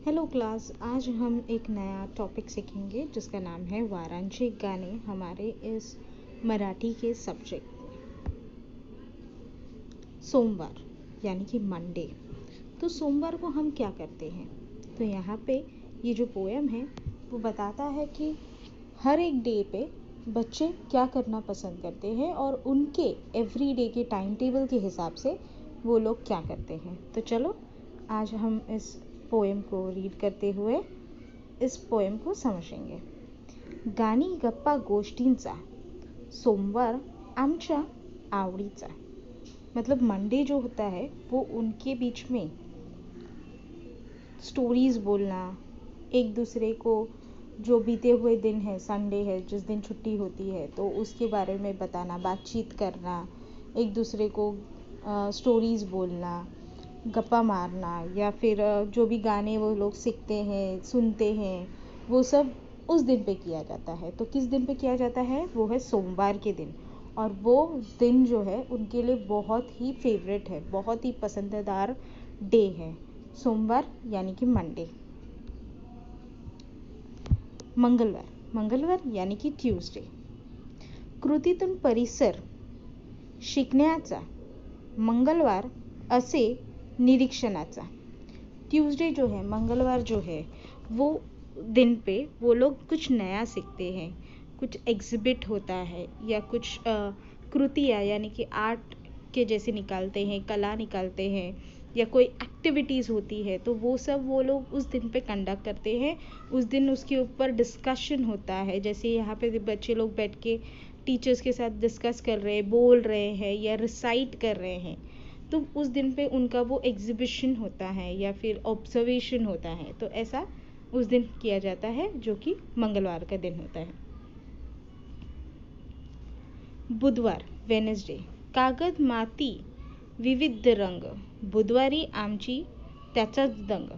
Hello class, आज हम एक नया टॉपिक सीखेंगे जिसका नाम है वाराणसी गाने हमारे इस मराठी के सब्जेक्ट। सोमवार यानी कि मंडे। तो सोमवार को हम क्या करते हैं? तो यहाँ पे ये जो पोएम है वो बताता है कि हर एक डे पे बच्चे क्या करना पसंद करते हैं और उनके एवरी डे के टाइम टेबल के हिसाब से वो लोग क्या करते हैं। तो चलो आज हम इस पोएम को रीड करते हुए इस पोएम को समझेंगे। गाणी गप्पा गोष्टींचा सोमवार आमच्या आवडीचा। मतलब मंडे जो होता है वो उनके बीच में स्टोरीज बोलना, एक दूसरे को जो बीते हुए दिन है, संडे है जिस दिन छुट्टी होती है तो उसके बारे में बताना, बातचीत करना, एक दूसरे को स्टोरीज बोलना, गप्पा मारना या फिर जो भी गाने वो लोग सीखते हैं, सुनते हैं, वो सब उस दिन पे किया जाता है। तो किस दिन पे किया जाता है? वो है सोमवार के दिन। और वो दिन जो है उनके लिए बहुत ही फेवरेट है, बहुत ही पसंदीदार डे है सोमवार यानी कि मंडे। मंगलवार यानी कि ट्यूसडे। कृतीतून परिसर शिकण्याचा, मंगलवार असे निरीक्षणाचा। ट्यूसडे जो है, मंगलवार जो है, वो दिन पे वो लोग कुछ नया सीखते हैं, कुछ एग्जिबिट होता है या कुछ कृतियाँ यानी कि आर्ट के जैसे निकालते हैं, कला निकालते हैं या कोई एक्टिविटीज़ होती है तो वो सब वो लोग उस दिन पे कंडक्ट करते हैं। उस दिन उसके ऊपर डिस्कशन होता है, जैसे यहाँ पे बच्चे लोग बैठ के टीचर्स के साथ डिस्कस कर रहे हैं, बोल रहे हैं या रिसाइट कर रहे हैं। तो उस दिन पे उनका वो एग्जीबिशन होता है या फिर ऑब्जर्वेशन होता है। तो ऐसा उस दिन किया जाता है जो कि मंगलवार का दिन होता है। बुधवार वेनसडे। कागद माती विविध रंग, बुधवारी आमची त्याचाच दंग।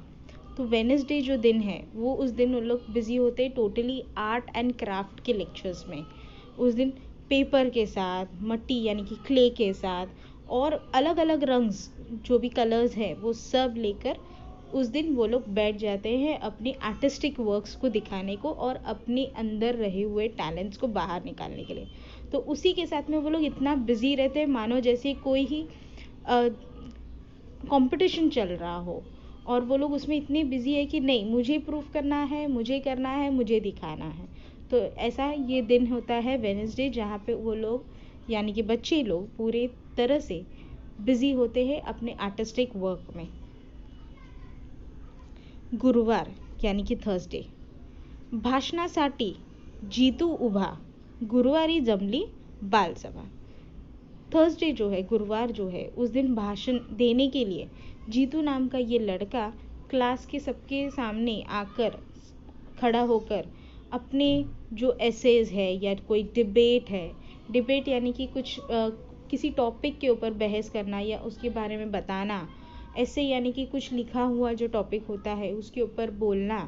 तो वेनसडे जो दिन है वो उस दिन उन लोग बिजी होते हैं टोटली आर्ट एंड क्राफ्ट के लेक्चर्स में। उस दिन पेपर के साथ, मट्टी यानी कि क्ले के साथ और अलग अलग रंग्स जो भी कलर्स हैं वो सब लेकर उस दिन वो लोग बैठ जाते हैं अपनी आर्टिस्टिक वर्क्स को दिखाने को और अपने अंदर रहे हुए टैलेंट्स को बाहर निकालने के लिए। तो उसी के साथ में वो लोग इतना बिजी रहते हैं मानो जैसे कोई ही कंपटीशन चल रहा हो और वो लोग उसमें इतने बिजी है कि नहीं, मुझे प्रूव करना है, मुझे करना है, मुझे दिखाना है। तो ऐसा ये दिन होता है वेडनेसडे, जहाँ पे वो लोग यानी कि बच्चे लोग पूरे तरह से बिजी होते हैं अपने आर्टिस्टिक वर्क में। गुरुवार यानी कि थर्सडे। भाषणासाठी जीतू उभा, गुरुवारी जमली बालसभा। थर्सडे जो है, गुरुवार जो है, उस दिन भाषण देने के लिए जीतू नाम का ये लड़का क्लास के सबके सामने आकर खड़ा होकर अपने जो एसेज है या कोई डिबेट है, डिबेट यानी कि कुछ किसी टॉपिक के ऊपर बहस करना या उसके बारे में बताना, ऐसे यानी कि कुछ लिखा हुआ जो टॉपिक होता है उसके ऊपर बोलना,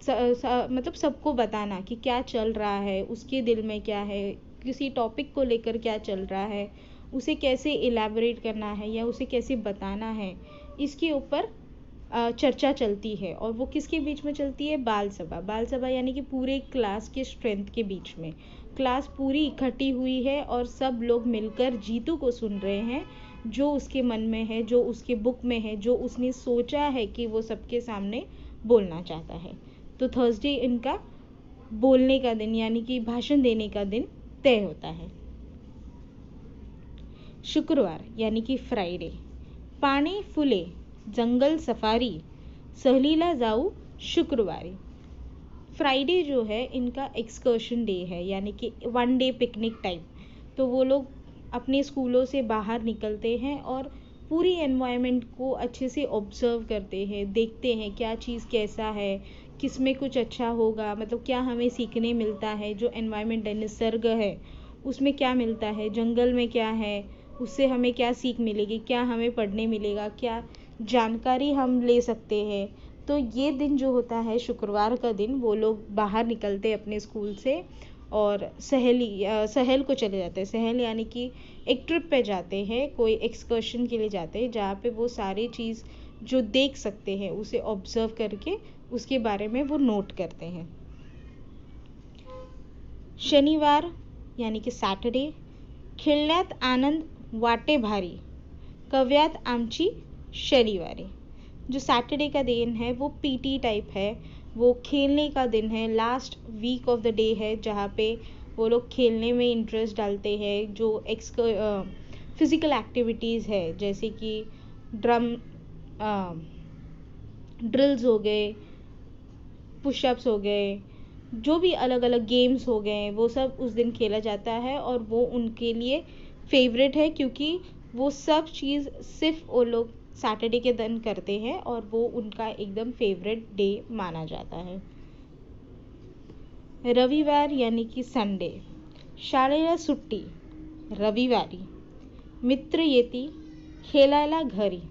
मतलब सबको बताना कि क्या चल रहा है, उसके दिल में क्या है, किसी टॉपिक को लेकर क्या चल रहा है, उसे कैसे इलैबोरेट करना है या उसे कैसे बताना है, इसके ऊपर चर्चा चलती है। और वो किसके बीच में चलती है? बाल सभा। बाल सभा यानी कि पूरे क्लास के स्ट्रेंथ के बीच में क्लास पूरी इकट्ठी हुई है और सब लोग मिलकर जीतू को सुन रहे हैं, जो उसके मन में है, जो उसके बुक में है, जो उसने सोचा है कि वो सबके सामने बोलना चाहता है। तो थर्सडे इनका बोलने का दिन यानी कि भाषण देने का दिन तय होता है। शुक्रवार यानी कि फ्राइडे। पाने फुले जंगल सफारी, सहलीला जाऊ शुक्रवारी। फ्राइडे जो है इनका एक्सकर्शन डे है यानी कि वन डे पिकनिक टाइप। तो वो लोग अपने स्कूलों से बाहर निकलते हैं और पूरी एनवायरनमेंट को अच्छे से ऑब्जर्व करते हैं, देखते हैं क्या चीज़ कैसा है, किस में कुछ अच्छा होगा, मतलब क्या हमें सीखने मिलता है, जो एनवायरनमेंट है, निसर्ग है, उसमें क्या मिलता है, जंगल में क्या है, उससे हमें क्या सीख मिलेगी, क्या हमें पढ़ने मिलेगा, क्या जानकारी हम ले सकते हैं। तो ये दिन जो होता है शुक्रवार का दिन, वो लोग बाहर निकलते हैं अपने स्कूल से और सहल को चले जाते हैं। सहल यानी कि एक ट्रिप पे जाते हैं, कोई एक्सकर्शन के लिए जाते हैं जहाँ पे वो सारी चीज़ जो देख सकते हैं उसे ऑब्जर्व करके उसके बारे में वो नोट करते हैं। शनिवार यानी कि सैटरडे, खेळण्यात आनंद वाटे भारी, कव्यात आमची शनिवारी। जो सैटरडे का दिन है वो पीटी टाइप है, वो खेलने का दिन है, last week of the day है जहाँ पे वो लोग खेलने में इंटरेस्ट डालते हैं। जो फिज़िकल एक्टिविटीज़ है जैसे कि ड्रिल्स हो गए, पुशअप्स हो गए, जो भी अलग अलग गेम्स हो गए वो सब उस दिन खेला जाता है और वो उनके लिए फेवरेट है क्योंकि वो सब चीज़ सिर्फ वो लोग सैटरडे के दिन करते हैं और वो उनका एकदम फेवरेट डे माना जाता है। रविवार यानी कि संडे, शाळेला सुट्टी रविवारी, मित्र येती खेलायला घरी।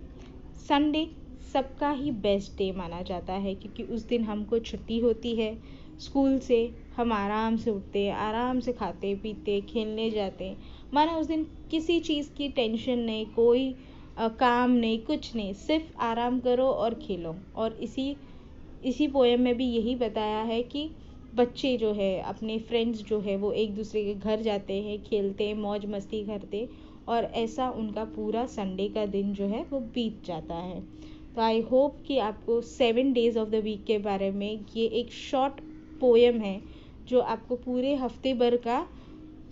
संडे सबका ही बेस्ट डे माना जाता है क्योंकि उस दिन हमको छुट्टी होती है स्कूल से, हम आराम से उठते, आराम से खाते पीते खेलने जाते। माना उस दिन किसी चीज़ की टेंशन नहीं, कोई काम नहीं, कुछ नहीं, सिर्फ आराम करो और खेलो। और इसी पोएम में भी यही बताया है कि बच्चे जो है अपने फ्रेंड्स जो है वो एक दूसरे के घर जाते हैं, खेलते, मौज मस्ती करते और ऐसा उनका पूरा संडे का दिन जो है वो बीत जाता है। तो आई होप कि आपको 7 डेज ऑफ द वीक के बारे में ये एक शॉर्ट पोएम है जो आपको पूरे हफ्ते भर का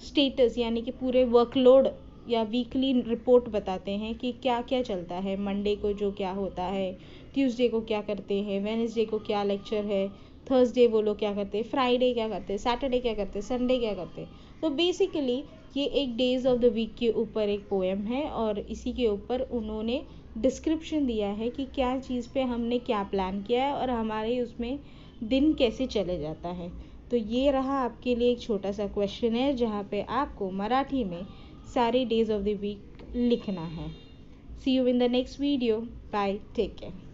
स्टेटस यानी कि पूरे वर्कलोड या वीकली रिपोर्ट बताते हैं कि क्या क्या चलता है। मंडे को जो क्या होता है, ट्यूसडे को क्या करते हैं, वेडनेसडे को क्या लेक्चर है, थर्सडे वो लोग क्या करते हैं, फ्राइडे क्या करते हैं, सैटरडे क्या करते हैं, संडे क्या करते हैं। तो बेसिकली ये एक डेज ऑफ द वीक के ऊपर एक पोएम है और इसी के ऊपर उन्होंने डिस्क्रिप्शन दिया है कि क्या चीज़ पे हमने क्या प्लान किया है और हमारे उसमें दिन कैसे चले जाता है। तो ये रहा आपके लिए एक छोटा सा क्वेश्चन है जहाँ पे आपको मराठी में सारे डेज ऑफ द वीक लिखना है। See you in the next video. Bye, take care.